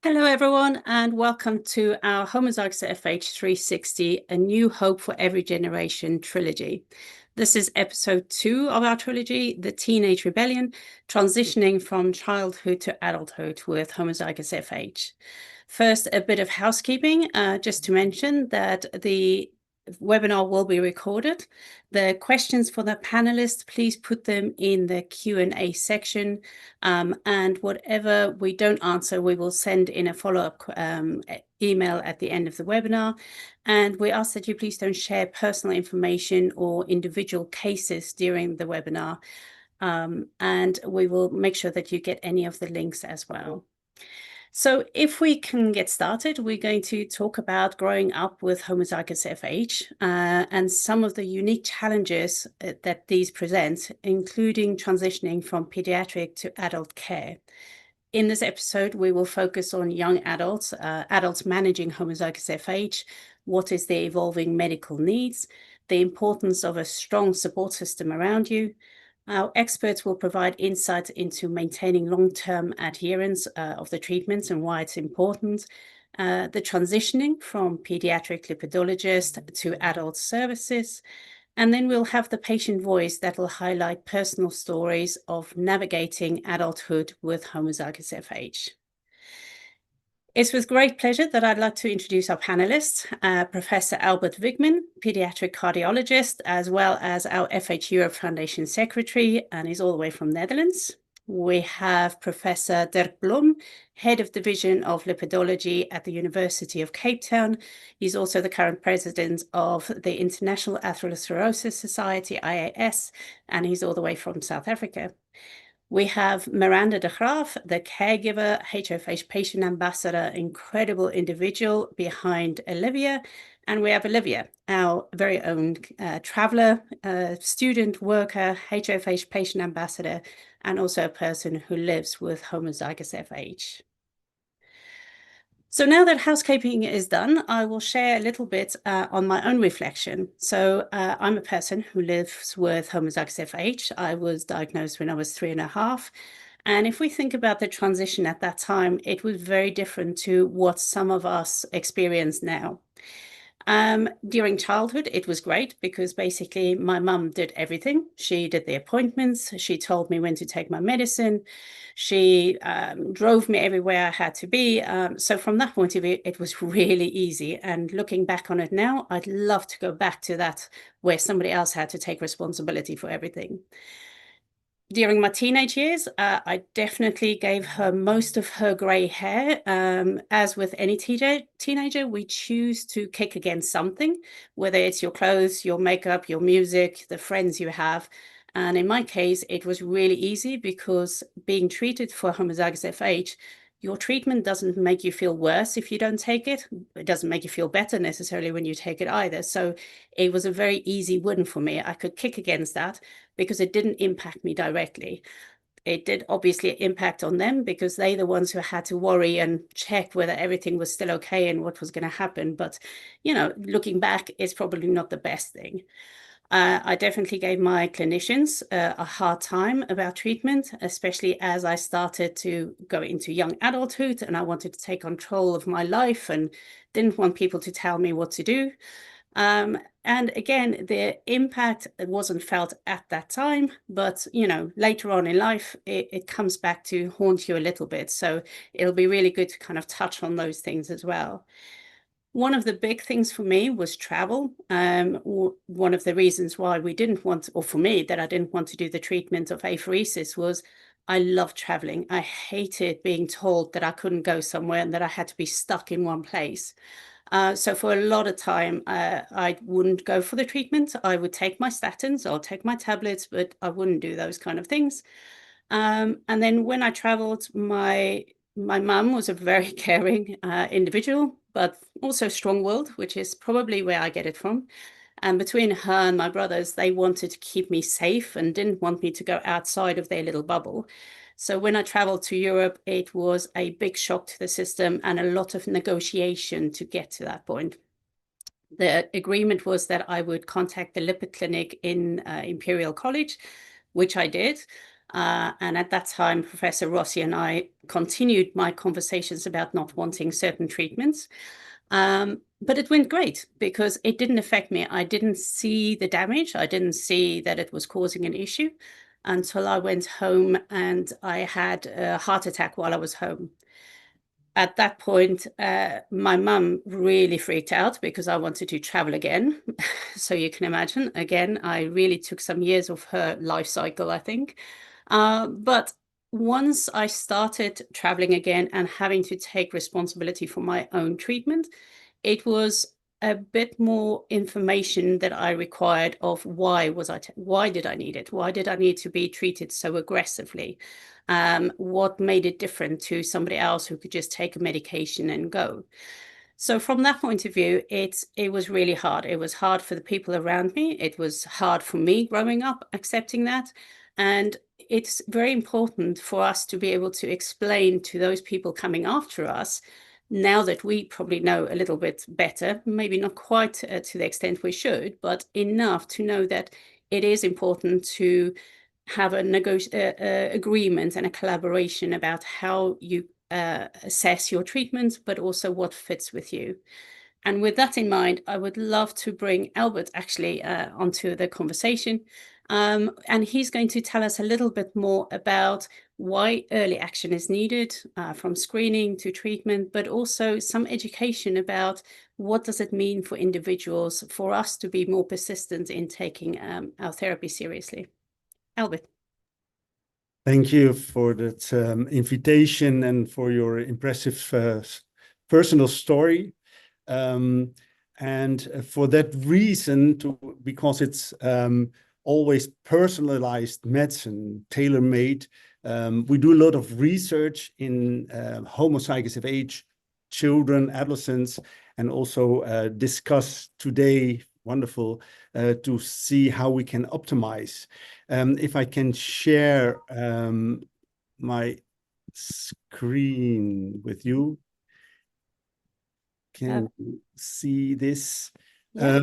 Hello, everyone, and welcome to our Homozygous FH 360, A New Hope for Every Generation trilogy. This is episode 2 of our trilogy, The Teenage Rebellion, Transitioning from Childhood to Adulthood with Homozygous FH. First, a bit of housekeeping, just to mention that the webinar will be recorded. The questions for the panelists, please put them in the Q&A section, and whatever we don't answer, we will send in a follow-up email at the end of the webinar. And we ask that you please don't share personal information or individual cases during the webinar, and we will make sure that you get any of the links as well. So if we can get started, we're going to talk about growing up with homozygous FH and some of the unique challenges that these present, including transitioning from pediatric to adult care. In this episode, we will focus on young adults, adults managing homozygous FH, what is their evolving medical needs, the importance of a strong support system around you. Our experts will provide insights into maintaining long-term adherence of the treatments and why it's important, the transitioning from pediatric lipidologist to adult services, and then we'll have the patient voice that will highlight personal stories of navigating adulthood with homozygous FH. It's with great pleasure that I'd like to introduce our panelists, Professor Albert Wigman, pediatric cardiologist, as well as our FH Europe Foundation secretary, and he's all the way from Netherlands. We have Professor Dirk Blom, head of division of lipidology at the University of Cape Town. He's also the current president of the International Atherosclerosis Society, IAS, and he's all the way from South Africa. We have Miranda de Graaf, the caregiver, HoFH patient ambassador, incredible individual behind Olivia. And we have Olivia, our very own traveler, student, worker, HoFH patient ambassador, and also a person who lives with homozygous FH. So now that housekeeping is done, I will share a little bit on my own reflection. So I'm a person who lives with homozygous FH. I was diagnosed when I was 3.5. And if we think about the transition at that time, it was very different to what some of us experience now. During childhood, it was great because basically my mum did everything. She did the appointments. She told me when to take my medicine. She drove me everywhere I had to be. So from that point of view, it was really easy. And looking back on it now, I'd love to go back to that where somebody else had to take responsibility for everything. During my teenage years, I definitely gave her most of her gray hair. As with any teenager, we choose to kick against something, whether it's your clothes, your makeup, your music, the friends you have. And in my case, it was really easy because being treated for homozygous FH, your treatment doesn't make you feel worse if you don't take it. It doesn't make you feel better necessarily when you take it either. So it was a very easy win for me. I could kick against that because it didn't impact me directly. It did obviously impact on them because they're the ones who had to worry and check whether everything was still okay and what was going to happen. But, you know, looking back, it's probably not the best thing. I definitely gave my clinicians a hard time about treatment, especially as I started to go into young adulthood and I wanted to take control of my life and didn't want people to tell me what to do. And again, the impact wasn't felt at that time, but, you know, later on in life, it comes back to haunt you a little bit. So it'll be really good to kind of touch on those things as well. One of the big things for me was travel. One of the reasons why we didn't want, or for me, that I didn't want to do the treatment of apheresis was I love traveling. I hated being told that I couldn't go somewhere and that I had to be stuck in one place. So for a lot of time, I wouldn't go for the treatment. I would take my statins or take my tablets, but I wouldn't do those kind of things. And then when I traveled, my mum was a very caring individual, but also strong-willed, which is probably where I get it from. And between her and my brothers, they wanted to keep me safe and didn't want me to go outside of their little bubble. So when I traveled to Europe, it was a big shock to the system and a lot of negotiation to get to that point. The agreement was that I would contact the lipid clinic in Imperial College, which I did. And at that time, Professor Rossi and I continued my conversations about not wanting certain treatments. But it went great because it didn't affect me. I didn't see the damage. I didn't see that it was causing an issue until I went home and I had a heart attack while I was home. At that point, my mum really freaked out because I wanted to travel again. So you can imagine, again, I really took some years of her life cycle, I think. But once I started traveling again and having to take responsibility for my own treatment, it was a bit more information that I required of why did I need it? Why did I need to be treated so aggressively? What made it different to somebody else who could just take a medication and go? So from that point of view, it was really hard. It was hard for the people around me. It was hard for me growing up, accepting that. And it's very important for us to be able to explain to those people coming after us, now that we probably know a little bit better, maybe not quite to the extent we should, but enough to know that it is important to have an agreement and a collaboration about how you assess your treatment, but also what fits with you. And with that in mind, I would love to bring Albert actually onto the conversation. And he's going to tell us a little bit more about why early action is needed, from screening to treatment, but also some education about what does it mean for individuals for us to be more persistent in taking our therapy seriously. Albert. Thank you for that invitation and for your impressive personal story. And for that reason, because it's always personalized medicine, tailor-made, we do a lot of research in homozygous FH children, adolescents, and also discuss today, wonderful, to see how we can optimize. If I can share my screen with you. Can you see this? Yeah.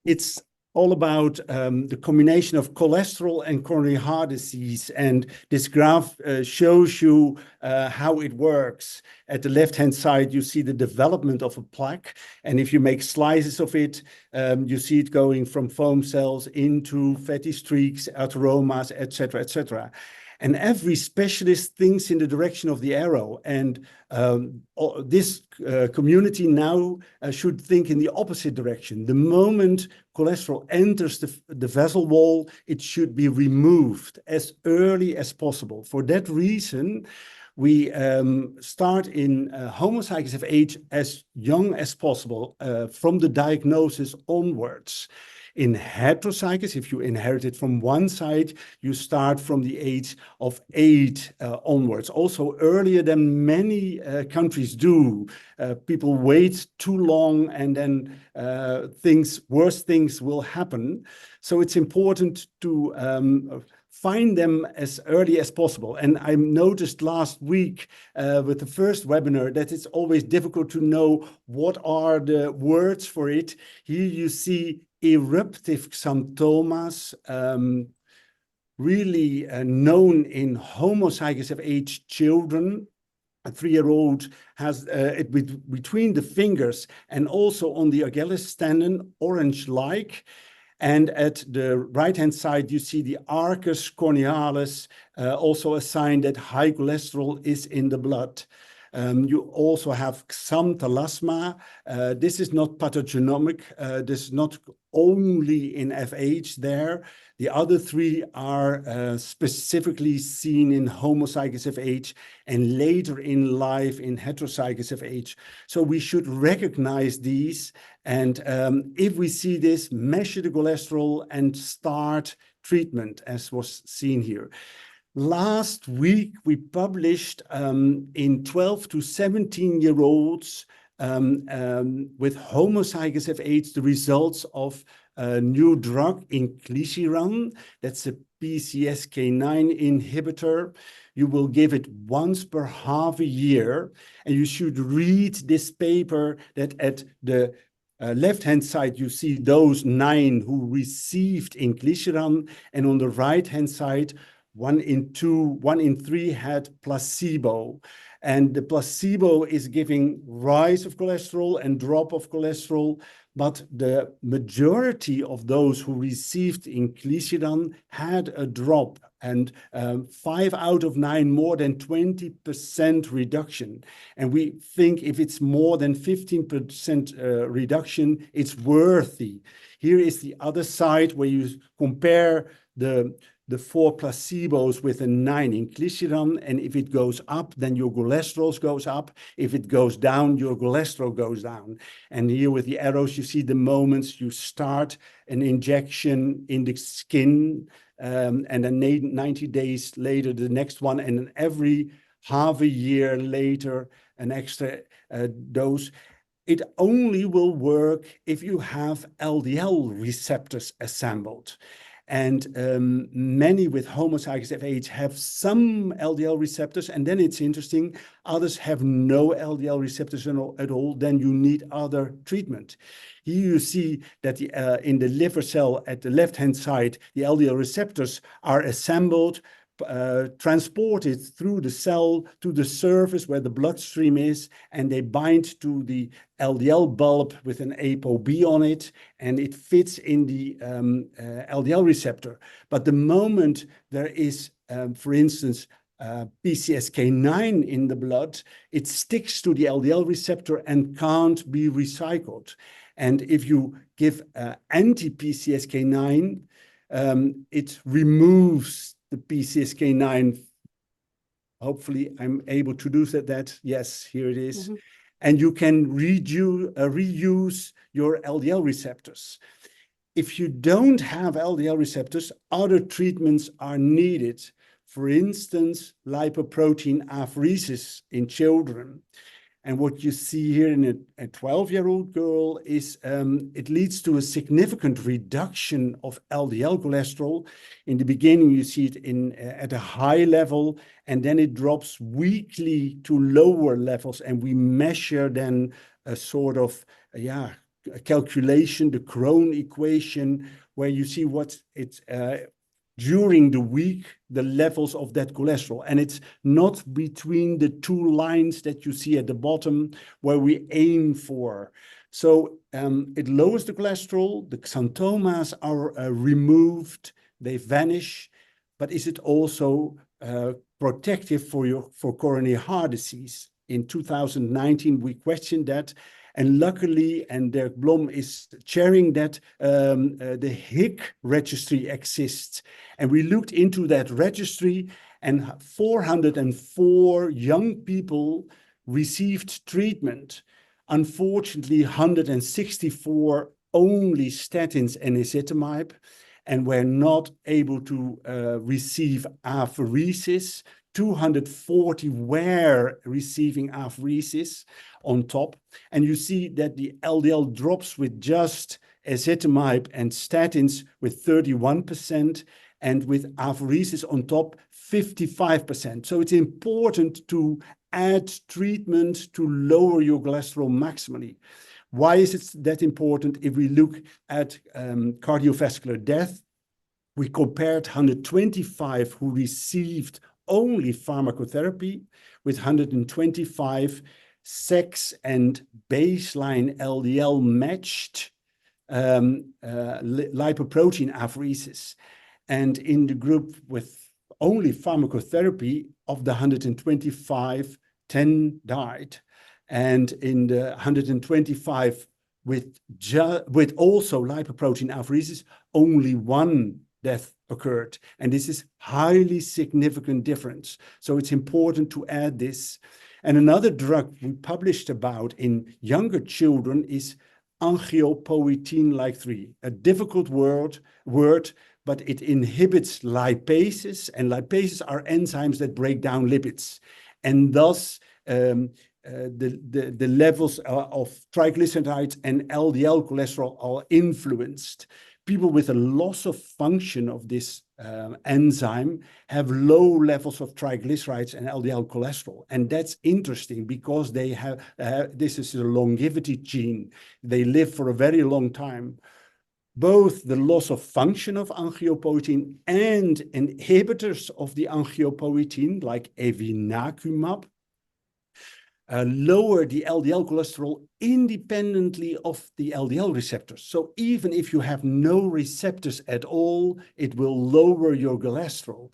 It's all about the combination of cholesterol and coronary heart disease. And this graph shows you how it works. At the left-hand side, you see the development of a plaque. And if you make slices of it, you see it going from foam cells into fatty streaks, atheromas, etc., etc. And every specialist thinks in the direction of the arrow. And this community now should think in the opposite direction. The moment cholesterol enters the vessel wall, it should be removed as early as possible. For that reason, we start in homozygous FH as young as possible from the diagnosis onwards. In heterozygous, if you inherit it from one side, you start from the age of 8 onwards. Also earlier than many countries do. People wait too long and then worse things will happen. So it's important to find them as early as possible. And I noticed last week with the first webinar that it's always difficult to know what are the words for it. Here you see eruptive xanthomas, really known in homozygous FH children. A 3-year-old has it between the fingers and also on the Achilles tendon, orange-like. And at the right-hand side, you see the arcus cornealis, also a sign that high cholesterol is in the blood. You also have xanthalasma. This is not pathogenomic. This is not only in FH there. The other 3 are specifically seen in homozygous FH and later in life in heterozygous FH. So we should recognize these. And if we see this, measure the cholesterol and start treatment, as was seen here. Last week, we published in 12 to 17-year-olds with homozygous FH the results of a new drug, inclisiran. That's a PCSK9 inhibitor. You will give it once per half a year. And you should read this paper that at the left-hand side, you see those 9 who received inclisiran. And on the right-hand side, 1 in 2, 1 in 3 had placebo. And the placebo is giving rise of cholesterol and drop of cholesterol, but the majority of those who received inclisiran had a drop, and 5 out of 9, more than 20% reduction. And we think if it's more than 15% reduction, it's worthy. Here is the other side where you compare the 4 placebos with a 9 inclisiran, and if it goes up, then your cholesterol goes up. If it goes down, your cholesterol goes down. And here with the arrows, you see the moments you start an injection in the skin, and then 90 days later, the next one, and then every half a year later, an extra dose. It only will work if you have LDL receptors assembled. And many with homozygous FH have some LDL receptors, and then it's interesting, others have no LDL receptors at all, then you need other treatment. Here you see that in the liver cell at the left-hand side, the LDL receptors are assembled, transported through the cell to the surface where the bloodstream is, and they bind to the LDL bulb with an ApoB on it, and it fits in the LDL receptor. But the moment there is, for instance, PCSK9 in the blood, it sticks to the LDL receptor and can't be recycled. And if you give anti-PCSK9, it removes the PCSK9. Hopefully I'm able to do that. Yes, here it is. And you can reuse your LDL receptors. If you don't have LDL receptors, other treatments are needed. For instance, lipoprotein apheresis in children. And what you see here in a 12-year-old girl is it leads to a significant reduction of LDL cholesterol. In the beginning, you see it at a high level, and then it drops weekly to lower levels. And we measure then a sort of, a calculation, the Crohn equation, where you see what it's during the week, the levels of that cholesterol. And it's not between the 2 lines that you see at the bottom where we aim for. So it lowers the cholesterol, the xanthomas are removed, they vanish, but is it also protective for coronary heart disease? In 2019, we questioned that. And luckily, and Dirk Blom is chairing that, the HIC registry exists. And we looked into that registry, and 404 young people received treatment. Unfortunately, 164 only statins and ezetimibe, and were not able to receive apheresis. 240 were receiving apheresis on top. And you see that the LDL drops with just ezetimibe and statins with 31%, and with apheresis on top, 55%. So it's important to add treatment to lower your cholesterol maximally. Why is it that important? If we look at cardiovascular death, we compared 125 who received only pharmacotherapy with 125 sex and baseline LDL matched lipoprotein apheresis. And in the group with only pharmacotherapy, of the 125, 10 died. And in the 125 with also lipoprotein apheresis, only 1 death occurred. And this is highly significant difference. So it's important to add this. And another drug we published about in younger children is angiopoietin-like 3, a difficult word, but it inhibits lipases, and lipases are enzymes that break down lipids. And thus, the levels of triglycerides and LDL cholesterol are influenced. People with a loss of function of this enzyme have low levels of triglycerides and LDL cholesterol. And that's interesting because they have, this is a longevity gene. They live for a very long time. both the loss of function of angiopoietin and inhibitors of the angiopoietin, like evinacumab, lower the LDL cholesterol independently of the LDL receptors. So even if you have no receptors at all, it will lower your cholesterol.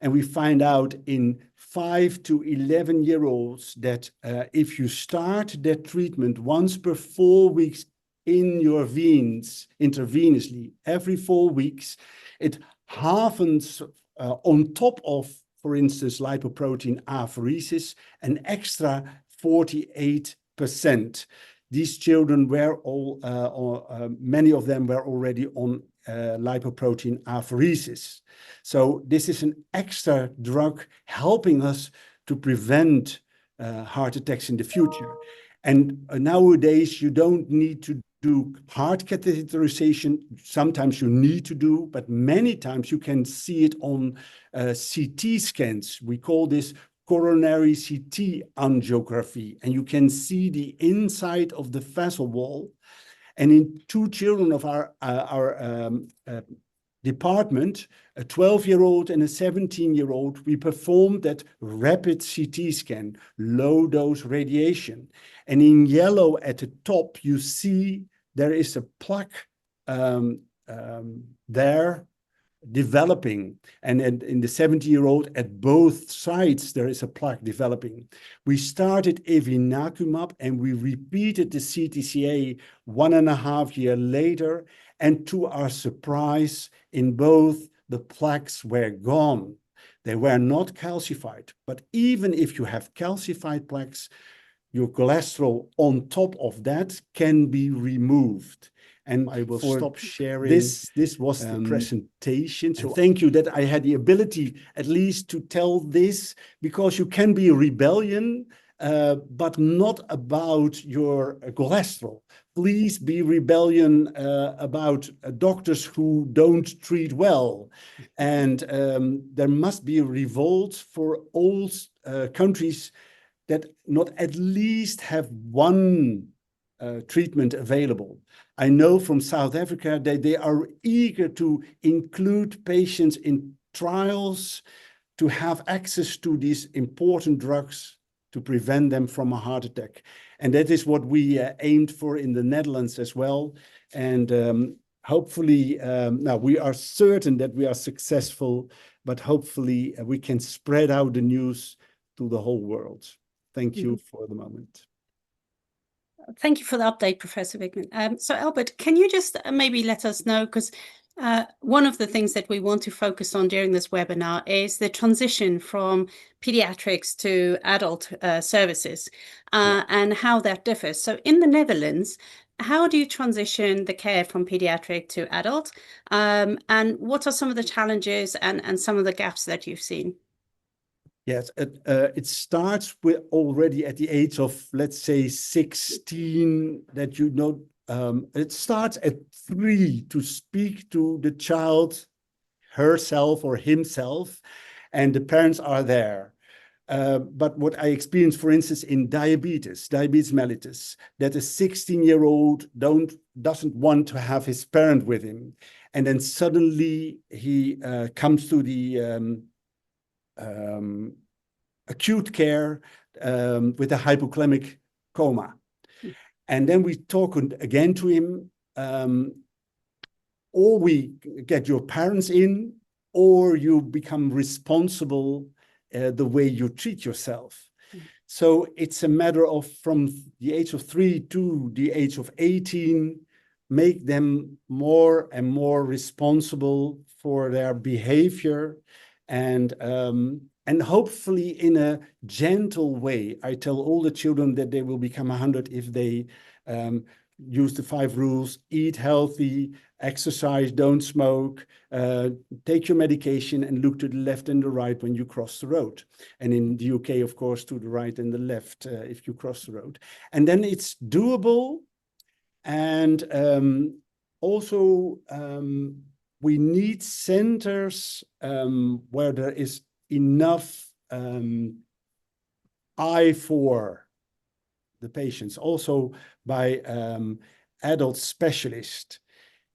And we find out in 5 to 11-year-olds that if you start that treatment once per 4 weeks in your veins, intravenously, every 4 weeks, it hardens on top of, for instance, lipoprotein apheresis, an extra 48%. These children were many of them were already on lipoprotein apheresis. So this is an extra drug helping us to prevent heart attacks in the future. And nowadays, you don't need to do heart catheterization. Sometimes you need to do, but many times you can see it on CT scans. We call this coronary CT angiography, and you can see the inside of the vessel wall. And in 2 children of our department, a 12-year-old and a 17-year-old, we performed that rapid CT scan, low dose radiation. And in yellow at the top, you see there is a plaque there developing. And in the 70-year-old, at both sides, there is a plaque developing. We started evinacumab and we repeated the CTCA 1.5 years later. And to our surprise, in both, the plaques were gone. They were not calcified. But even if you have calcified plaques, your cholesterol on top of that can be removed. And I will stop sharing. This was the presentation. So thank you that I had the ability at least to tell this, because you can be a rebellion, but not about your cholesterol. Please be rebellion about doctors who don't treat well. And there must be a revolt for all countries that not at least have one treatment available. I know from South Africa that they are eager to include patients in trials to have access to these important drugs to prevent them from a heart attack. And that is what we aimed for in the Netherlands as well. And hopefully, now we are certain that we are successful, but hopefully we can spread out the news to the whole world. Thank you for the moment. Thank you for the update, Professor Wigman. So Albert, can you just maybe let us know, because one of the things that we want to focus on during this webinar is the transition from pediatrics to adult services and how that differs. So in the Netherlands, how do you transition the care from pediatric to adult? And what are some of the challenges and some of the gaps that you've seen? Yes, it starts with already at the age of, let's say, 16, that you know, it starts at 3 to speak to the child, herself or himself, and the parents are there. But what I experienced, for instance, in diabetes mellitus, that a 16-year-old doesn't want to have his parent with him. And then suddenly he comes to the acute care with a hypokalemic coma. And then we talk again to him, or we get your parents in, or you become responsible the way you treat yourself. So it's a matter of, from the age of 3 to the age of 18, make them more and more responsible for their behavior, and hopefully in a gentle way. I tell all the children that they will become 100 if they use the 5 rules: eat healthy, exercise, don't smoke, take your medication, and look to the left and the right when you cross the road. And in the UK, of course, to the right and the left if you cross the road. And then it's doable. And also, we need centers where there is enough eye for the patients, also by adult specialists.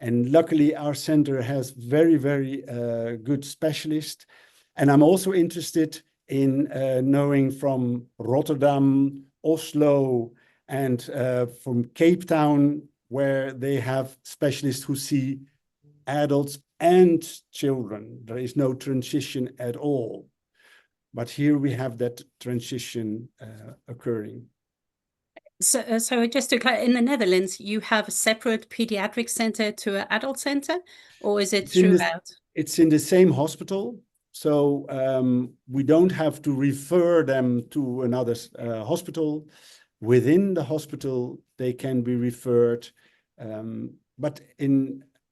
And luckily, our center has very, very good specialists. And I'm also interested in knowing from Rotterdam, Oslo, and from Cape Town, where they have specialists who see adults and children. There is no transition at all. But here we have that transition occurring. So just to clarify, in the Netherlands, you have a separate pediatric center to an adult center, or is it throughout? It's in the same hospital. So we don't have to refer them to another hospital. Within the hospital, they can be referred. But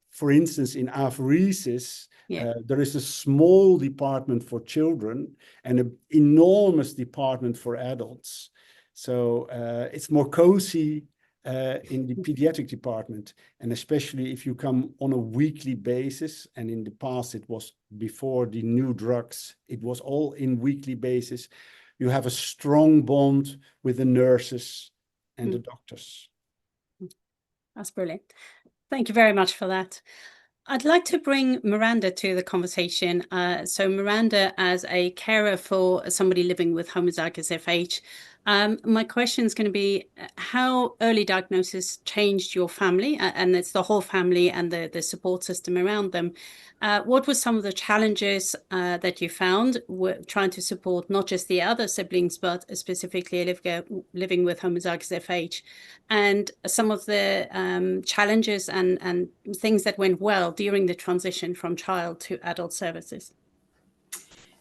for instance, in apheresis, there is a small department for children and an enormous department for adults. So it's more cozy in the pediatric department, and especially if you come on a weekly basis, and in the past it was before the new drugs, it was all in weekly basis, you have a strong bond with the nurses and the doctors. That's brilliant. Thank you very much for that. I'd like to bring Miranda to the conversation. So Miranda, as a carer for somebody living with homozygous FH, my question is going to be how early diagnosis changed your family, and it's the whole family and the support system around them. What were some of the challenges that you found trying to support not just the other siblings, but specifically Olivia living with homozygous FH, and some of the challenges and things that went well during the transition from child to adult services?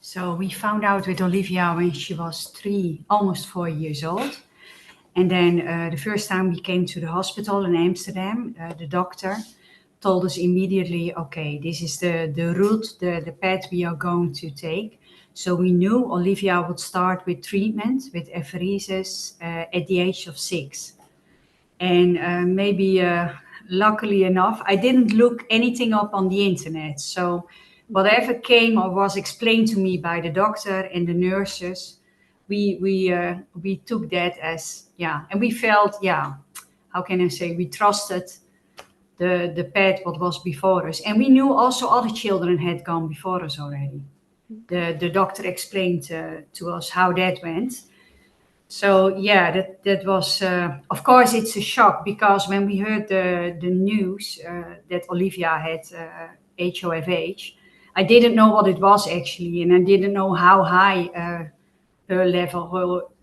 So we found out with Olivia when she was 3, almost 4 years old. And then the first time we came to the hospital in Amsterdam, the doctor told us immediately, okay, this is the route, the path we are going to take. So we knew Olivia would start with treatment, with apheresis at the age of 6. And maybe luckily enough, I didn't look anything up on the internet. So whatever came or was explained to me by the doctor and the nurses, we took that as, and we felt, how can I say, we trusted the path what was before us. And we knew also other children had gone before us already. The doctor explained to us how that went. So that was, of course, it's a shock, because when we heard the news that Olivia had HoFH, I didn't know what it was actually, and I didn't know how high her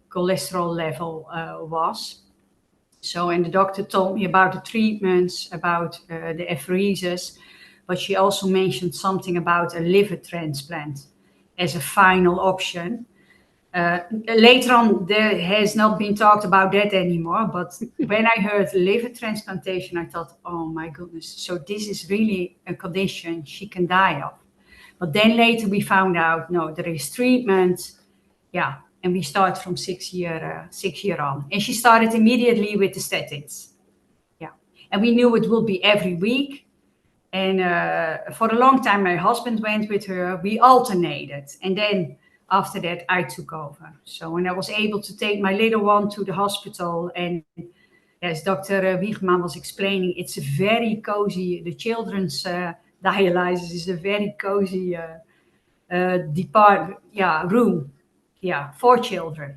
cholesterol level was. So, and the doctor told me about the treatments, about the apheresis, but she also mentioned something about a liver transplant as a final option. Later on, there has not been talked about that anymore, but when I heard liver transplantation, I thought, oh my goodness, so this is really a condition she can die of. But then later we found out, no, there is treatment, and we start from 6 year on. And she started immediately with the statins. And we knew it would be every week. And for a long time, my husband went with her. We alternated. And then after that, I took over. So when I was able to take my little one to the hospital, and as Dr. Wiegman was explaining, it's a very cozy, the children's dialysis is a very cozy room. For children.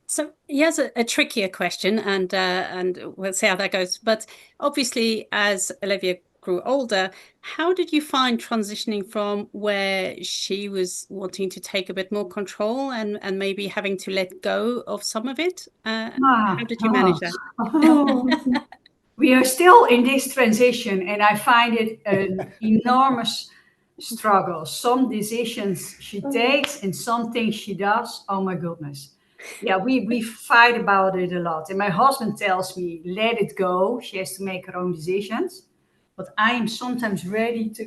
So here's a trickier question, and we'll see how that goes. But obviously, as Olivia grew older, how did you find transitioning from where she was wanting to take a bit more control and maybe having to let go of some of it? How did you manage that? We are still in this transition, and I find it an enormous struggle. Some decisions she takes and some things she does, oh my goodness. We fight about it a lot. And my husband tells me, let it go. She has to make her own decisions. But I am sometimes ready to,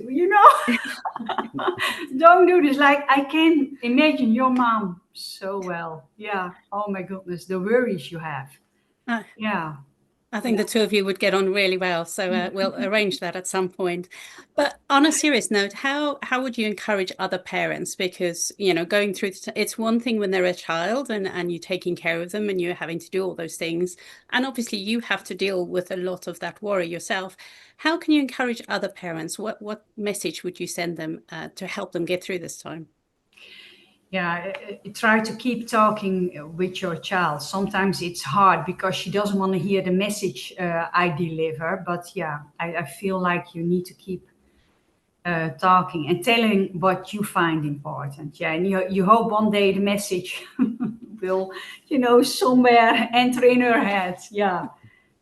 don't do this. Like, I can imagine your mom so well. Oh my goodness, the worries you have. I think the two of you would get on really well, so we'll arrange that at some point. But on a serious note, how would you encourage other parents? Because, you know, going through it's one thing when they're a child and you're taking care of them and you're having to do all those things, and obviously you have to deal with a lot of that worry yourself. How can you encourage other parents? What message would you send them to help them get through this time? Yeah, try to keep talking with your child. Sometimes it's hard because she doesn't want to hear the message I deliver. But yeah, I feel like you need to keep talking and telling what you find important. Yeah, and you hope one day the message will, you know, somewhere enter in her head. Yeah,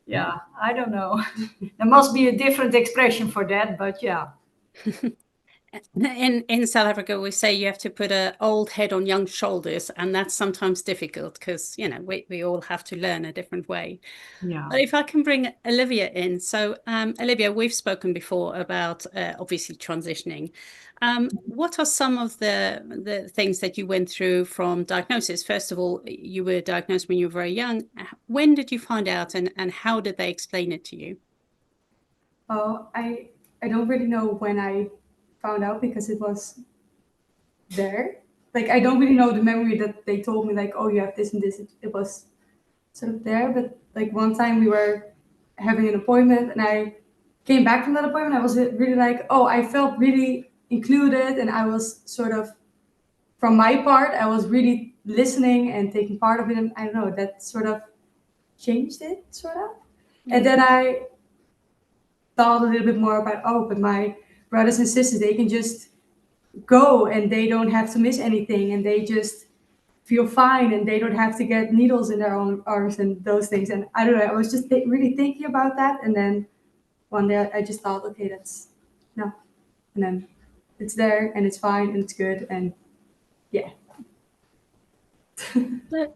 yeah, I don't know. There must be a different expression for that, but yeah. In South Africa, we say you have to put an old head on young shoulders, and that's sometimes difficult because, you know, we all have to learn a different way. Yeah. But if I can bring Olivia in. So, Olivia, we've spoken before about obviously transitioning. What are some of the things that you went through from diagnosis? First of all, you were diagnosed when you were very young. When did you find out, and how did they explain it to you? Oh, I don't really know when I found out because it was there. Like I don't really know the memory that they told me like, oh, you have this and this. It was sort of there, but like one time we were having an appointment and I came back from that appointment. I was really like, oh, I felt really included, and I was sort of, from my part, I was really listening and taking part of it, and I don't know, that sort of changed it, sort of. And then I thought a little bit more about, oh, but my brothers and sisters, they can just go and they don't have to miss anything, and they just feel fine, and they don't have to get needles in their own arms and those things. And I don't know, I was just really thinking about that, and then one day I just thought, okay, that's no, and then it's there and it's fine and it's good, and yeah. But,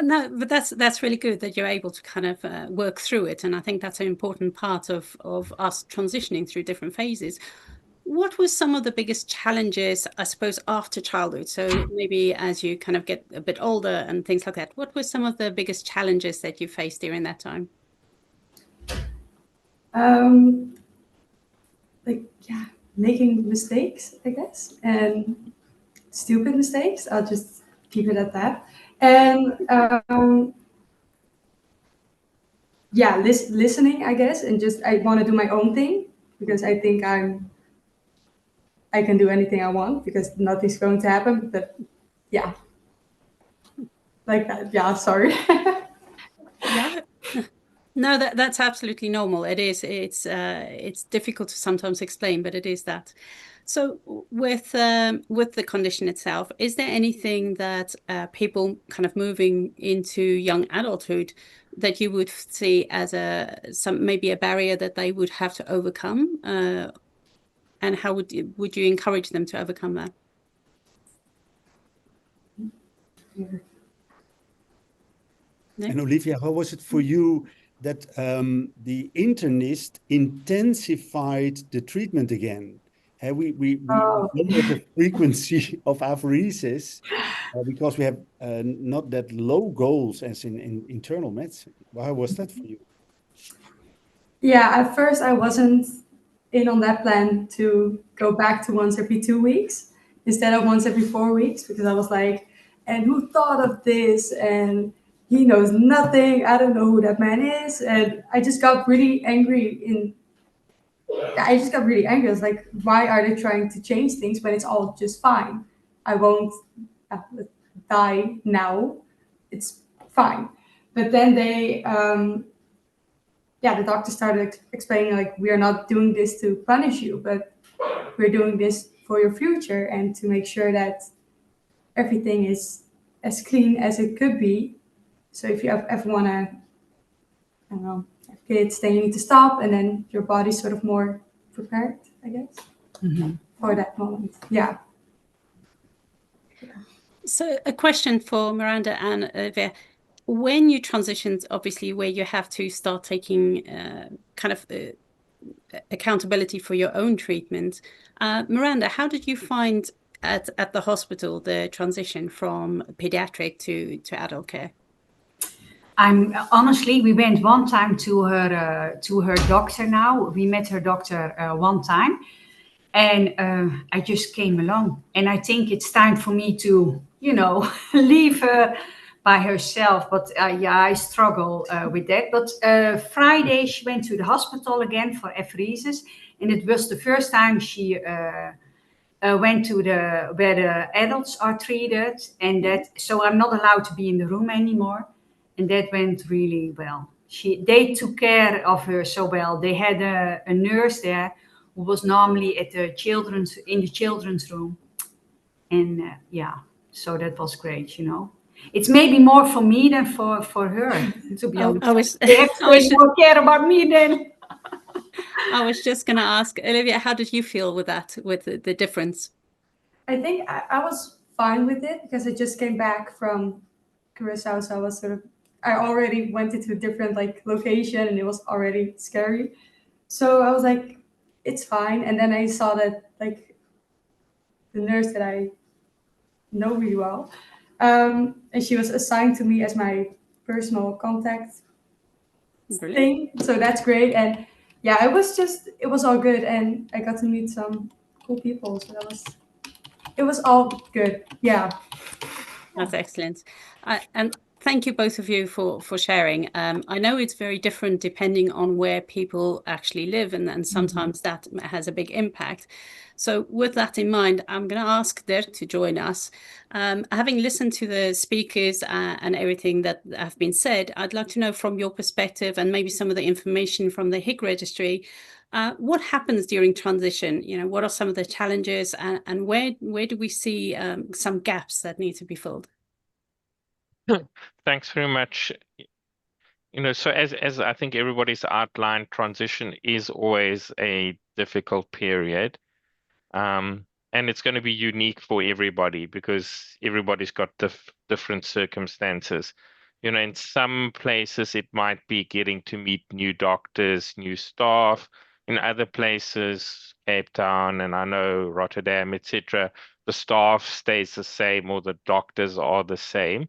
no, but that's really good that you're able to kind of work through it, and I think that's an important part of us transitioning through different phases. What were some of the biggest challenges, I suppose, after childhood? So maybe as you kind of get a bit older and things like that, what were some of the biggest challenges that you faced during that time? Like, yeah, making mistakes, I guess, and stupid mistakes. I'll just keep it at that. And yeah, listening, I guess, and just I want to do my own thing because I think I can do anything I want because nothing's going to happen. But yeah, like that. Yeah, sorry. Yeah. No, that's absolutely normal. It is. It's difficult to sometimes explain, but it is that. So with the condition itself, is there anything that people kind of moving into young adulthood that you would see as maybe a barrier that they would have to overcome? And how would you encourage them to overcome that? And Olivia, how was it for you that the internist intensified the treatment again? We lowered the frequency of apheresis because we have not that low goals as in internal medicine. Why was that for you? Yeah, at first I wasn't in on that plan to go back to once every 2 weeks instead of once every 4 weeks, because I was like, and who thought of this? And he knows nothing. I don't know who that man is. And I just got really angry. I just got really angry. I was like, why are they trying to change things when it's all just fine? I won't die now. It's fine. But then the doctor started explaining, like, we are not doing this to punish you, but we're doing this for your future and to make sure that everything is as clean as it could be. So if you ever want to, I don't know, have kids, then you need to stop, and then your body's sort of more prepared, I guess, for that moment. Yeah. So a question for Miranda and Olivia. When you transitioned, obviously, where you have to start taking kind of accountability for your own treatment, Miranda, how did you find at the hospital the transition from pediatric to adult care? We went one time to her doctor. Now we met her doctor one time, and I just came along. And I think it's time for me to, leave her by herself. But yeah, I struggle with that. But Friday she went to the hospital again for apheresis, and it was the first time she went to where the adults are treated, and so I'm not allowed to be in the room anymore, and that went really well. They took care of her so well. They had a nurse there who was normally in the children's room, and yeah, so that was great. It's maybe more for me than for her, to be honest. They have to take more care about me than. I was just going to ask, Olivia, how did you feel with that, with the difference? I think I was fine with it because I just came back from Curacao, so I was I already went into a different location and it was already scary. So I was like, it's fine. And then I saw that the nurse that I know really well, and she was assigned to me as my personal contact thing. So that's great. And yeah, it was all good, and I got to meet some cool people. So it was all good. Yeah. That's excellent. And thank you both of you for sharing. I know it's very different depending on where people actually live, and sometimes that has a big impact. So with that in mind, I'm going to ask Dirk to join us. Having listened to the speakers and everything that have been said, I'd like to know from your perspective and maybe some of the information from the HIG registry, what happens during transition? What are some of the challenges, and where do we see some gaps that need to be filled? Thanks very much. So as I think everybody's outlined, transition is always a difficult period. And it's going to be unique for everybody because everybody's got different circumstances. In some places, it might be getting to meet new doctors, new staff. In other places, Cape Town, and I know Rotterdam, etc., the staff stays the same or the doctors are the same.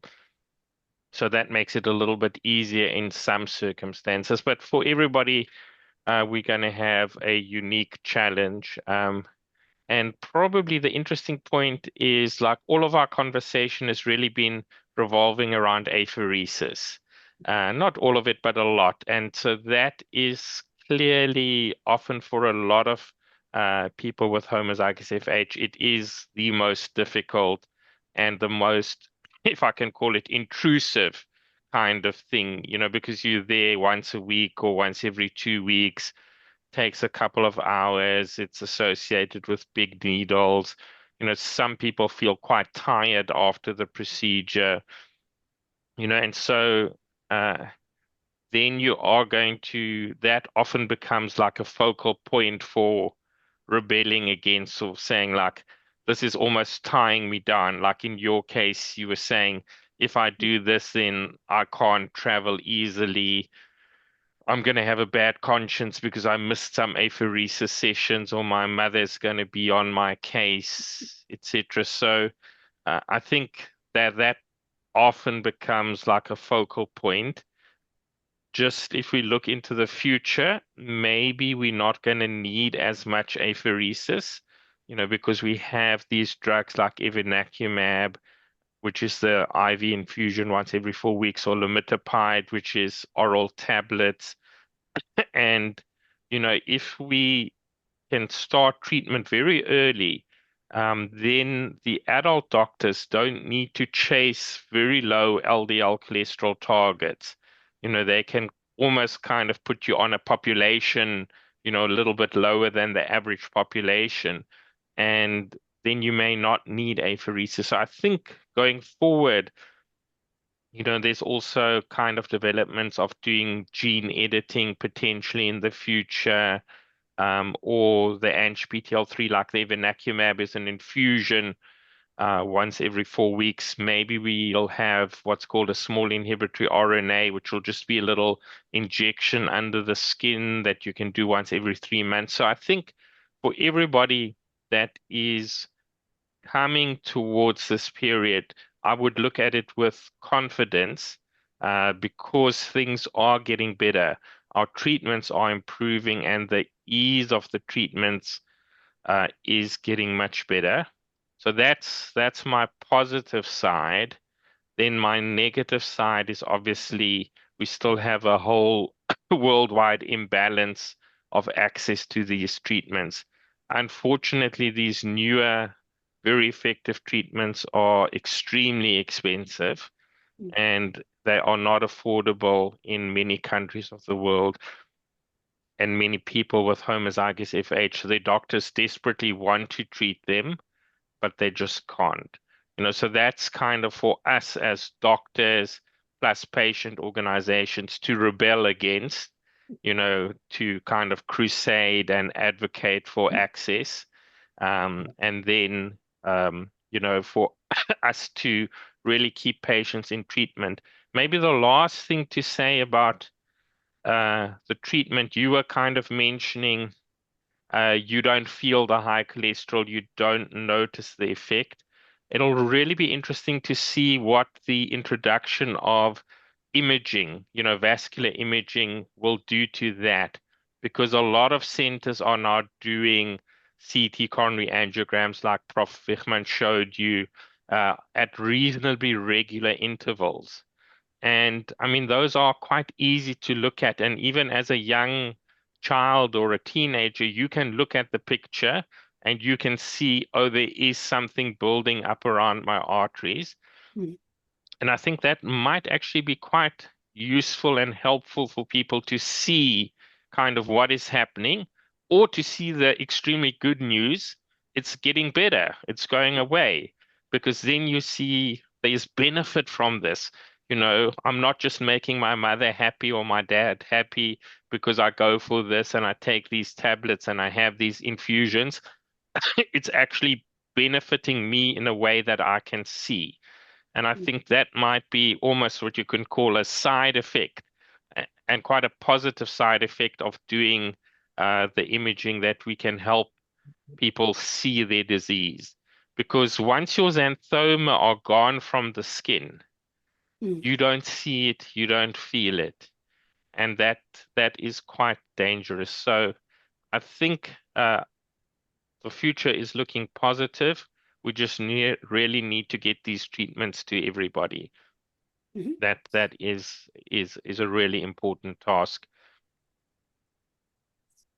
So that makes it a little bit easier in some circumstances. But for everybody, we're going to have a unique challenge. And probably the interesting point is all of our conversation has really been revolving around apheresis. Not all of it, but a lot. And so that is clearly often for a lot of people with homozygous FH, it is the most difficult and the most, if I can call it, intrusive kind of thing, because you're there once a week or once every 2 weeks. Takes a couple of hours. It's associated with big needles. Some people feel quite tired after the procedure, and so then you are that often becomes like a focal point for rebelling against, or saying this is almost tying me down. Like in your case, you were saying, if I do this, then I can't travel easily. I'm going to have a bad conscience because I missed some apheresis sessions, or my mother's going to be on my case, etc. So I think that often becomes like a focal point. Just if we look into the future, maybe we're not going to need as much apheresis, because we have these drugs like evinacumab, which is the IV infusion once every 4 weeks, or lamiptide, which is oral tablets. And, if we can start treatment very early, then the adult doctors don't need to chase very low LDL cholesterol targets. They can almost kind of put you on a population, a little bit lower than the average population. And then you may not need apheresis. So I think going forward, there's also kind of developments of doing gene editing potentially in the future, or the ANGPTL3, like the evinacumab, is an infusion once every 4 weeks. Maybe we'll have what's called a small inhibitory RNA, which will just be a little injection under the skin that you can do once every 3 months. So I think for everybody that is coming towards this period, I would look at it with confidence, because things are getting better. Our treatments are improving, and the ease of the treatments is getting much better. So that's my positive side. Then my negative side is obviously we still have a whole worldwide imbalance of access to these treatments. Unfortunately, these newer, very effective treatments are extremely expensive, and they are not affordable in many countries of the world. And many people with homozygous FH, their doctors desperately want to treat them, but they just can't. So that's kind of for us as doctors plus patient organizations to rebel against, to kind of crusade and advocate for access. And then, for us to really keep patients in treatment. Maybe the last thing to say about the treatment you were kind of mentioning, you don't feel the high cholesterol, you don't notice the effect. It'll really be interesting to see what the introduction of imaging, vascular imaging will do to that, because a lot of centers are now doing CT coronary angiograms like Prof. Wichmann showed you at reasonably regular intervals. And I mean, those are quite easy to look at. And even as a young child or a teenager, you can look at the picture and you can see, oh, there is something building up around my arteries. Mm. And I think that might actually be quite useful and helpful for people to see kind of what is happening, or to see the extremely good news. It's getting better. It's going away, because then you see there's benefit from this. I'm not just making my mother happy or my dad happy because I go for this and I take these tablets and I have these infusions. It's actually benefiting me in a way that I can see. And I think that might be almost what you can call a side effect, and quite a positive side effect of doing the imaging, that we can help people see their disease. Because once your xanthoma are gone from the skin, you don't see it, you don't feel it. And that is quite dangerous. So I think the future is looking positive. We just really need to get these treatments to everybody. That is a really important task.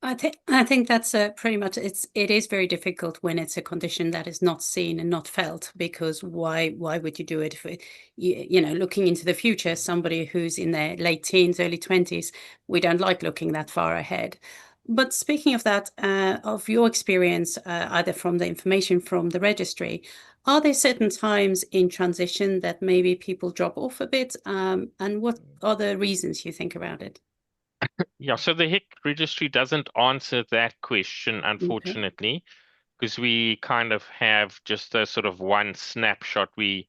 I think that's pretty much it is very difficult when it's a condition that is not seen and not felt, because why would you do it if looking into the future, somebody who's in their late teens, early 20s, we don't like looking that far ahead. But speaking of that, of your experience, either from the information from the registry, are there certain times in transition that maybe people drop off a bit? And what are the reasons you think around it? Yeah, so the HIC registry doesn't answer that question, unfortunately, because we kind of have just a sort of one snapshot. We,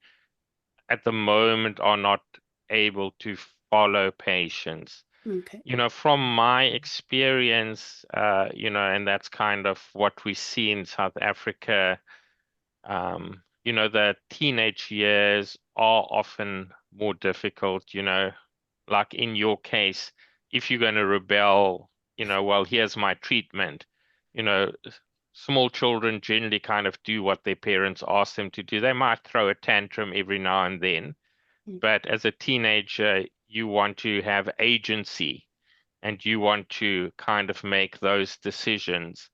at the moment, are not able to follow patients. Okay. From my experience, and that's kind of what we see in South Africa, the teenage years are often more difficult, like in your case, if you're going to rebel, well, here's my treatment. Small children generally kind of do what their parents ask them to do. They might throw a tantrum every now and then, but as a teenager, you want to have agency and you want to kind of make those decisions.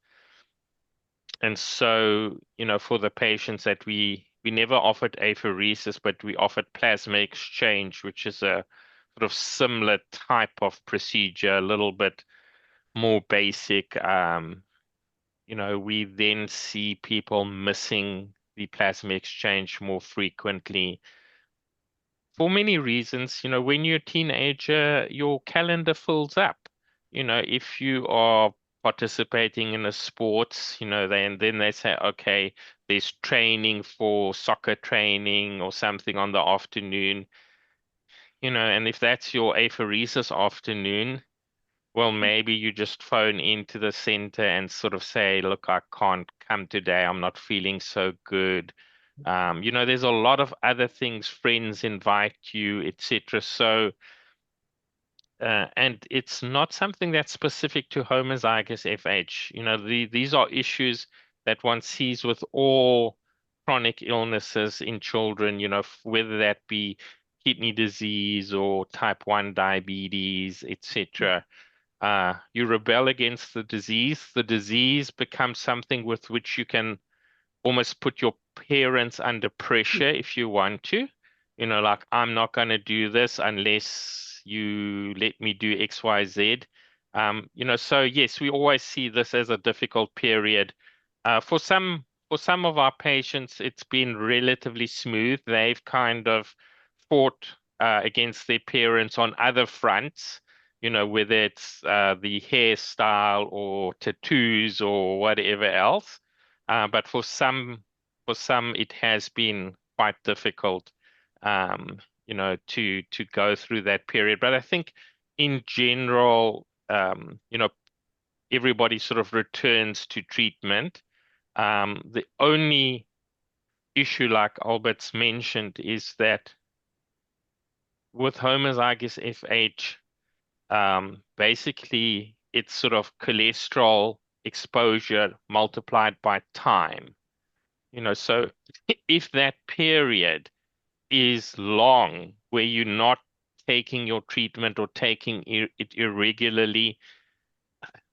And so, for the patients that we never offered apheresis, but we offered plasma exchange, which is a sort of similar type of procedure, a little bit more basic. We then see people missing the plasma exchange more frequently for many reasons. When you're a teenager, your calendar fills up. If you are participating in a sports, then they say, okay, there's training for soccer training or something on the afternoon, and if that's your apheresis afternoon, well, maybe you just phone into the center and sort of say, look, I can't come today. I'm not feeling so good. There's a lot of other things, friends invite you, etc. So, and it's not something that's specific to homozygous FH. These are issues that one sees with all chronic illnesses in children, whether that be kidney disease or type 1 diabetes, etc. You rebel against the disease becomes something with which you can almost put your parents under pressure if you want to. Like, I'm not going to do this unless you let me do X, Y, Z. So yes, we always see this as a difficult period. For some of our patients, it's been relatively smooth. They've kind of fought against their parents on other fronts, whether it's the hairstyle or tattoos or whatever else. But for some, it has been quite difficult, to go through that period. But I think in general, everybody sort of returns to treatment. The only issue, like Albert's mentioned, is that with homozygous FH, basically it's sort of cholesterol exposure multiplied by time. So if that period is long where you're not taking your treatment or taking it irregularly,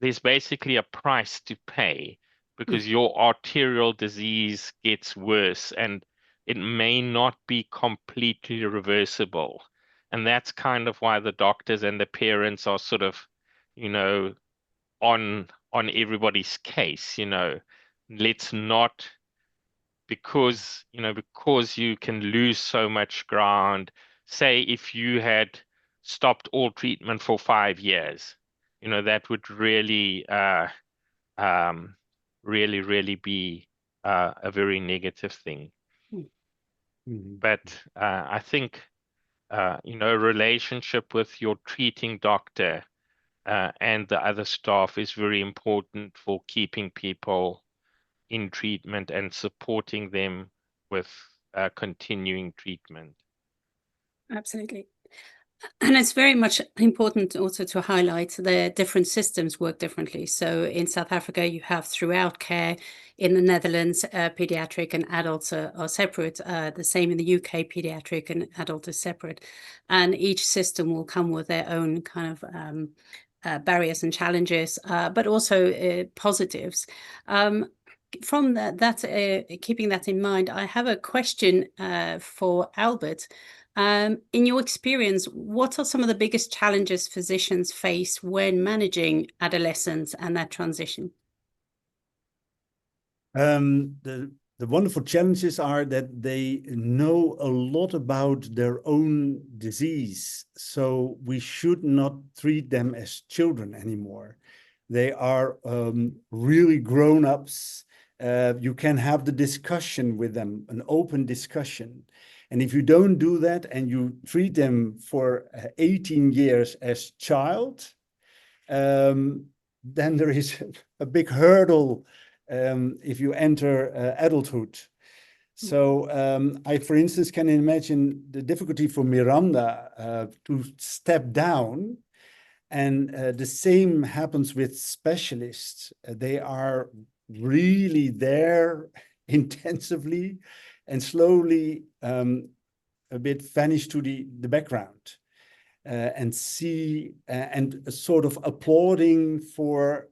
there's basically a price to pay because your arterial disease gets worse and it may not be completely reversible. And that's kind of why the doctors and the parents are sort of, on everybody's case. Let's not, because you can lose so much ground. Say if you had stopped all treatment for 5 years, that would really really be a very negative thing. But I think relationship with your treating doctor and the other staff is very important for keeping people in treatment and supporting them with continuing treatment. Absolutely. And it's very much important also to highlight the different systems work differently. So in South Africa, you have throughout care. In the Netherlands, pediatric and adults are separate. The same in the UK, pediatric and adult is separate. And each system will come with their own kind of barriers and challenges, but also positives. From keeping that in mind, I have a question for Albert. In your experience, what are some of the biggest challenges physicians face when managing adolescents and that transition? The wonderful challenges are that they know a lot about their own disease. So we should not treat them as children anymore. They are really grown-ups. You can have the discussion with them, an open discussion. And if you don't do that and you treat them for 18 years as child, then there is a big hurdle if you enter adulthood. So I, for instance, can imagine the difficulty for Miranda to step down. And the same happens with specialists. They are really there intensively and slowly a bit vanish to the background and see and sort of applauding for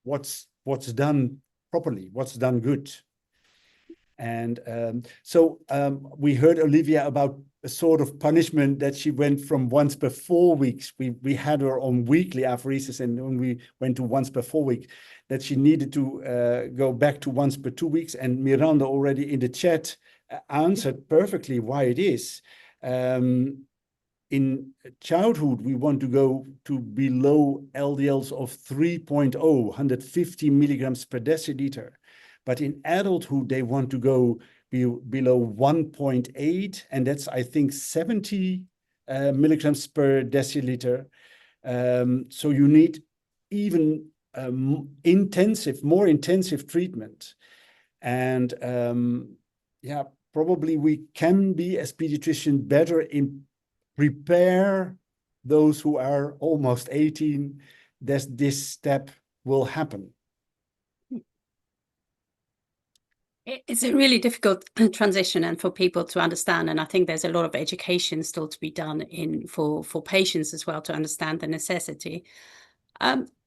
what's done properly, what's done good. And so we heard Olivia about a sort of punishment that she went from once per 4 weeks. We had her on weekly apheresis, and when we went to once per 4 weeks, that she needed to go back to once per 2 weeks. And Miranda already in the chat answered perfectly why it is. In childhood, we want to go to below LDLs of 3.0, 150 milligrams per deciliter. But in adulthood, they want to go below 1.8, and that's, I think, 70 milligrams per deciliter. So you need even more intensive treatment. And yeah, probably we can be as pediatricians better in prepare those who are almost 18 that this step will happen. It's a really difficult transition and for people to understand. And I think there's a lot of education still to be done for patients as well to understand the necessity.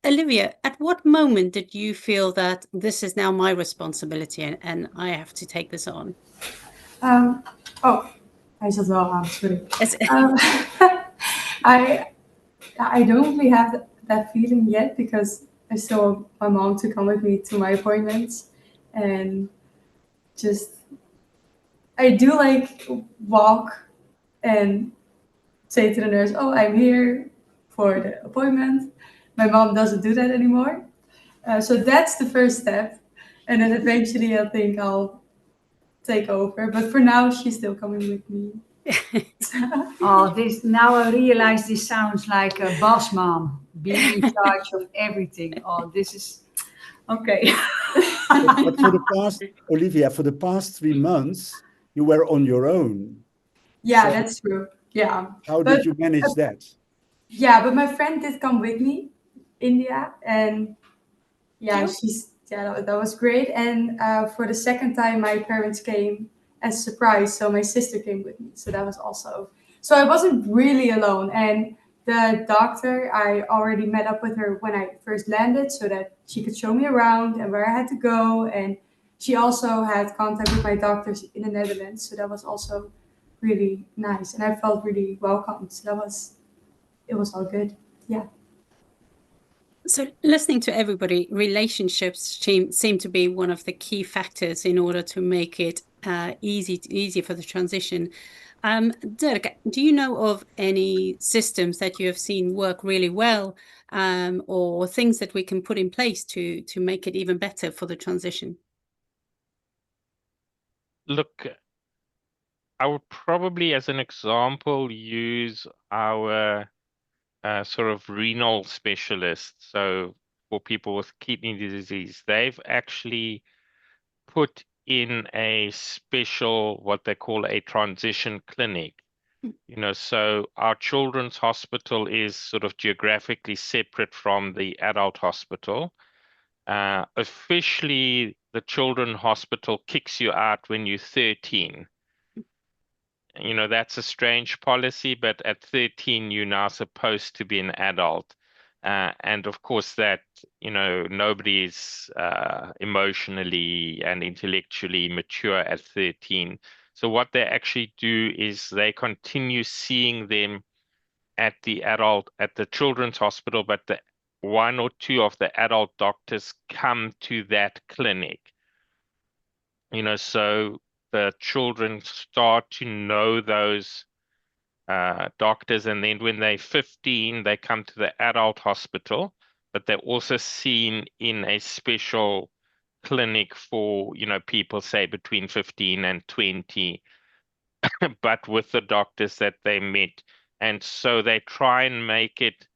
Olivia, at what moment did you feel that this is now my responsibility and I have to take this on? Hij zat wel aan, sorry. Yes. I don't really have that feeling yet because I still want my mom to come with me to my appointments, and just I do like walk and say to the nurse, "Oh, I'm here for the appointment." My mom doesn't do that anymore, so that's the first step, and then eventually I think I'll take over. But for now, she's still coming with me. Oh, this now I realize this sounds like a boss mom being in charge of everything. Oh, this is okay. But for the past, Olivia, for the past 3 months, you were on your own. Yeah, So that's true. Yeah. how But- did you manage that? Yeah, but my friend did come with me, India, and yeah, that was great. And for the second time, my parents came as a surprise, so my sister came with me. So that was also so I wasn't really alone. And the doctor, I already met up with her when I first landed, so that she could show me around and where I had to go. And she also had contact with my doctors in the Netherlands, so that was also really nice. And I felt really welcomed. So it was all good. Yeah. So listening to everybody, relationships seem to be one of the key factors in order to make it easier for the transition. Dirk, do you know of any systems that you have seen work really well, or things that we can put in place to make it even better for the transition? Look, I would probably, as an example, use our sort of renal specialists. So for people with kidney disease, they've actually put in a special, what they call a transition clinic. You know, so our children's hospital is sort of geographically separate from the adult hospital. Officially, the children's hospital kicks you out when you're 13. You know, that's a strange policy, but at 13, you're now supposed to be an adult. And of course that, you know, nobody's emotionally and intellectually mature at 13. So what they actually do is they continue seeing them at the children's hospital, but the one or two of the adult doctors come to that clinic. You know, so the children start to know those doctors, and then when they're 15, they come to the adult hospital, but they're also seen in a special clinic for, you know, people say between 15 and 20, but with the doctors that they met. And so they try and make it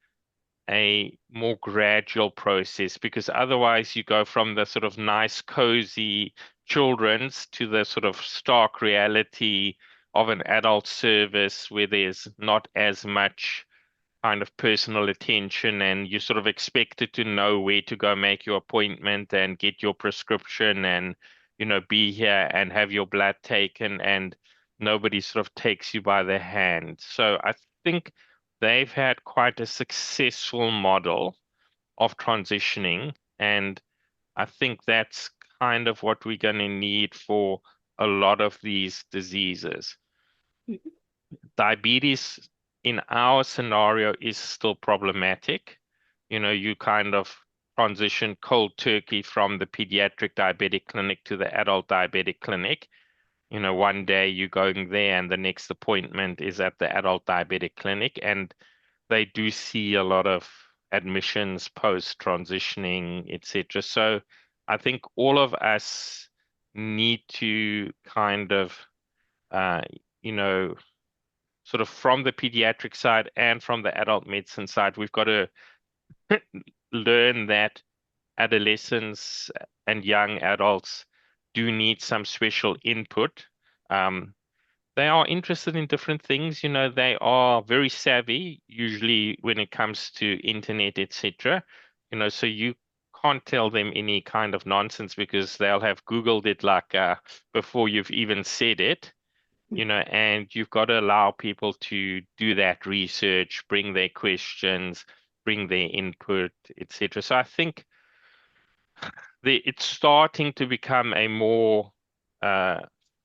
a more gradual process, because otherwise you go from the sort of nice, cozy children's to the sort of stark reality of an adult service where there's not as much kind of personal attention, and you're sort of expected to know where to go make your appointment and get your prescription and, you know, be here and have your blood taken, and nobody sort of takes you by the hand. So I think they've had quite a successful model of transitioning, and I think that's kind of what we're going to need for a lot of these diseases. Mhm. Diabetes in our scenario is still problematic. You know, you kind of transition cold turkey from the pediatric diabetic clinic to the adult diabetic clinic. You know, one day you're going there and the next appointment is at the adult diabetic clinic, and they do see a lot of admissions post transitioning, etc. So I think all of us need to kind of, you know, sort of from the pediatric side and from the adult medicine side, we've got to learn that adolescents and young adults do need some special input. They are interested in different things. You know, they are very savvy, usually when it comes to internet, etc. You know, so you can't tell them any kind of nonsense because they'll have Googled it like before you've even said it. You know, and you've got to allow people to do that research, bring their questions, bring their input, etc. So I think it's starting to become a more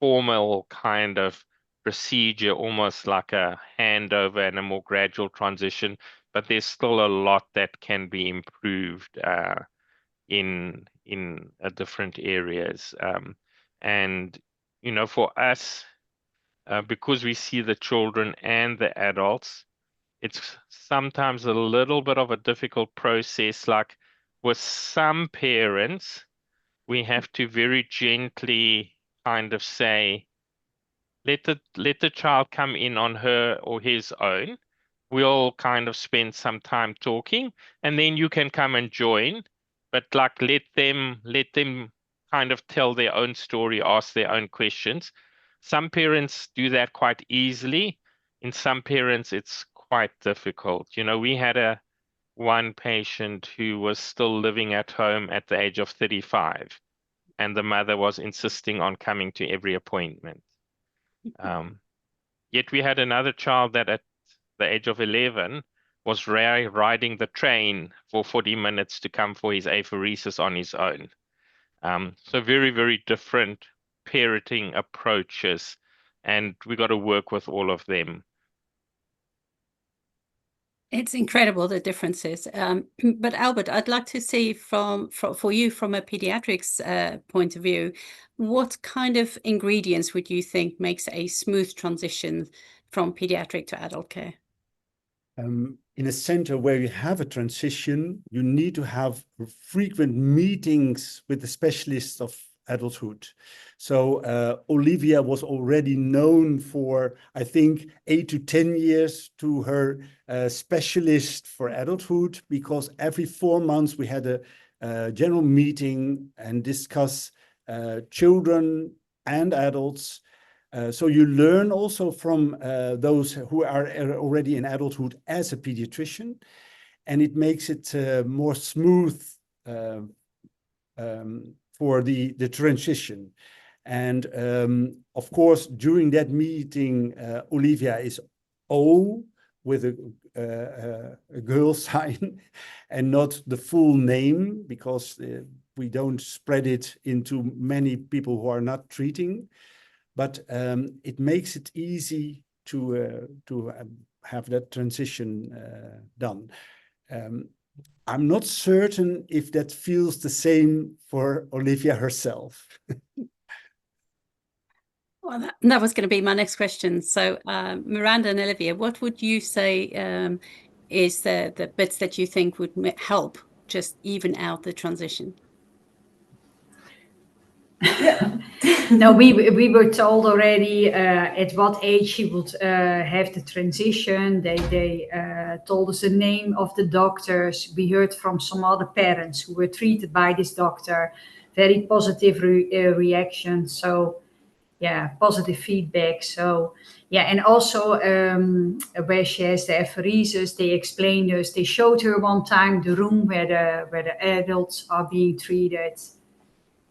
formal kind of procedure, almost like a handover and a more gradual transition. But there's still a lot that can be improved in different areas. And you know, for us, because we see the children and the adults, it's sometimes a little bit of a difficult process. Like with some parents, we have to very gently kind of say, let the child come in on her or his own. We'll kind of spend some time talking, and then you can come and join. But like let them kind of tell their own story, ask their own questions. Some parents do that quite easily. In some parents, it's quite difficult. You know, we had one patient who was still living at home at the age of 35, and the mother was insisting on coming to every appointment. Yet we had another child that at the age of 11 was riding the train for 40 minutes to come for his apheresis on his own. So very, very different parenting approaches, and we got to work with all of them. It's incredible, the differences. But Albert, I'd like to see for you from a pediatrics point of view, what kind of ingredients would you think makes a smooth transition from pediatric to adult care? In a center where you have a transition, you need to have frequent meetings with the specialists of adulthood. So Olivia was already known for, I think, 8 to 10 years to her specialist for adulthood, because every 4 months we had a general meeting and discuss children and adults. So you learn also from those who are already in adulthood as a pediatrician, and it makes it more smooth for the transition. And of course, during that meeting, Olivia is O with a girl sign and not the full name, because we don't spread it into many people who are not treating. But it makes it easy to have that transition done. I'm not certain if that feels the same for Olivia herself. Well, that was going to be my next question. So Miranda and Olivia, what would you say is the bits that you think would help just even out the transition? No, we were told already at what age she would have the transition. They told us the name of the doctors. We heard from some other parents who were treated by this doctor. Very positive reaction. So yeah, positive feedback. So yeah, and also where she has the apheresis, they explained us. They showed her one time the room where the adults are being treated.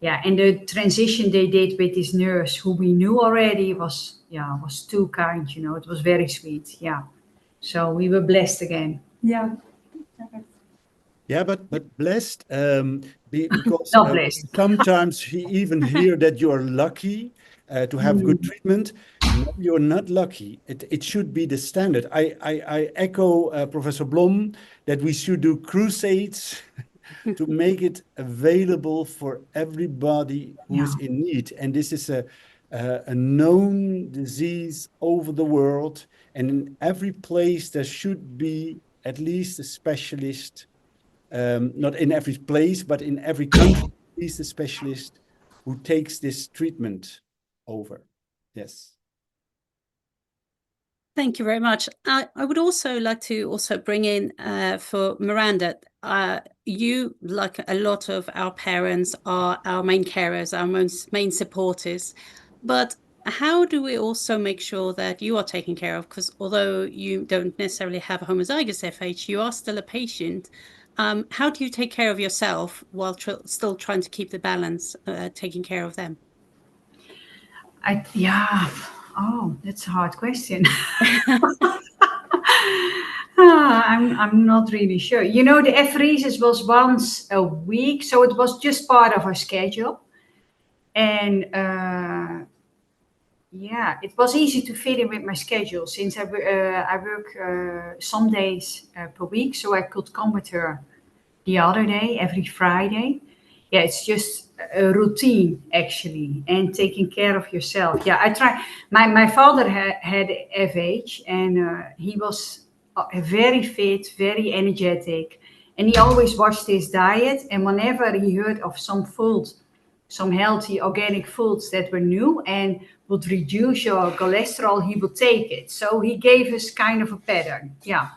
Yeah, and the transition they did with this nurse, who we knew already, was too kind. You know, it was very sweet. Yeah, so we were blessed again. Yeah. Yeah, but blessed because Not blessed. sometimes we even hear that you are lucky to have good treatment. No, you're not lucky. It should be the standard. I echo Professor Blom that we should do crusades to make it available for everybody who's in need. And this is a known disease over the world. And in every place, there should be at least a specialist, not in every place, but in every country, at least a specialist who takes this treatment over. Yes. Thank you very much. I would also like to also bring in for Miranda, you, like a lot of our parents, are our main carers, our main supporters. But how do we also make sure that you are taken care of? Because although you don't necessarily have a homozygous FH, you are still a patient. How do you take care of yourself while still trying to keep the balance, taking care of them? Oh, that's a hard question. I'm not really sure. You know, the apheresis was once a week, so it was just part of our schedule. And yeah, it was easy to fit in with my schedule since I work some days per week, so I could come with her the other day, every Friday. Yeah, it's just a routine actually, and taking care of yourself. Yeah, I try. My father had FH, and he was very fit, very energetic, and he always watched his diet. And whenever he heard of some food, some healthy organic foods that were new and would reduce your cholesterol, he would take it. So he gave us kind of a pattern. Yeah.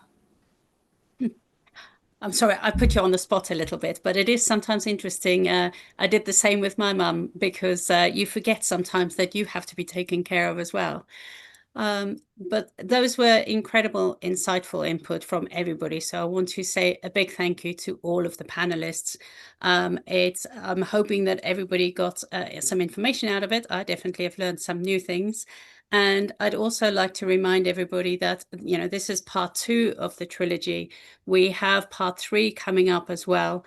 I'm sorry, I put you on the spot a little bit, but it is sometimes interesting. I did the same with my mum because you forget sometimes that you have to be taken care of as well. But those were incredible, insightful input from everybody. So I want to say a big thank you to all of the panelists. I'm hoping that everybody got some information out of it. I definitely have learned some new things. And I'd also like to remind everybody that, you know, this is part 2 of the trilogy. We have part 3 coming up as well.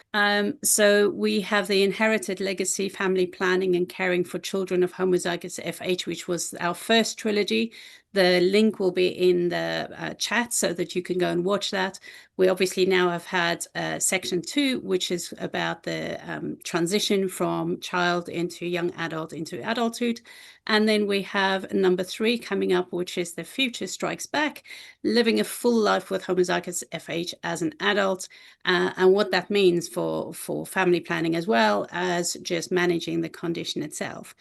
So we have the Inherited Legacy, Family Planning and Caring for Children of Homozygous FH, which was our first trilogy. The link will be in the chat so that you can go and watch that. We obviously now have had section 2, which is about the transition from child into young adult into adulthood. And then we have number 3 coming up, which is The Future Strikes Back, living a full life with homozygous FH as an adult, and what that means for family planning as well as just managing the condition itself.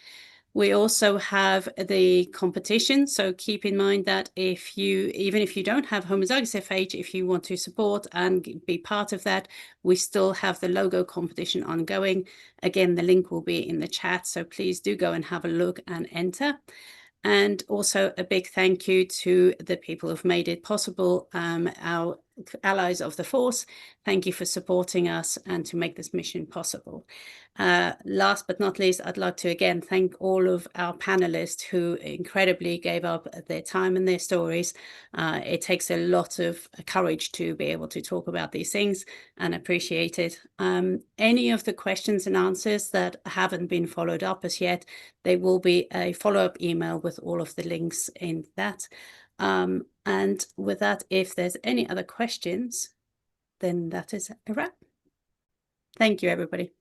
We also have the competition. So keep in mind that even if you don't have homozygous FH, if you want to support and be part of that, we still have the logo competition ongoing. Again, the link will be in the chat. So please do go and have a look and enter. And also a big thank you to the people who've made it possible, our allies of the force. Thank you for supporting us and to make this mission possible. Last but not least, I'd like to again thank all of our panelists who incredibly gave up their time and their stories. It takes a lot of courage to be able to talk about these things, and appreciate it. Any of the questions and answers that haven't been followed up as yet, there will be a follow-up email with all of the links in that. And with that, if there's any other questions, then that is a wrap. Thank you, everybody.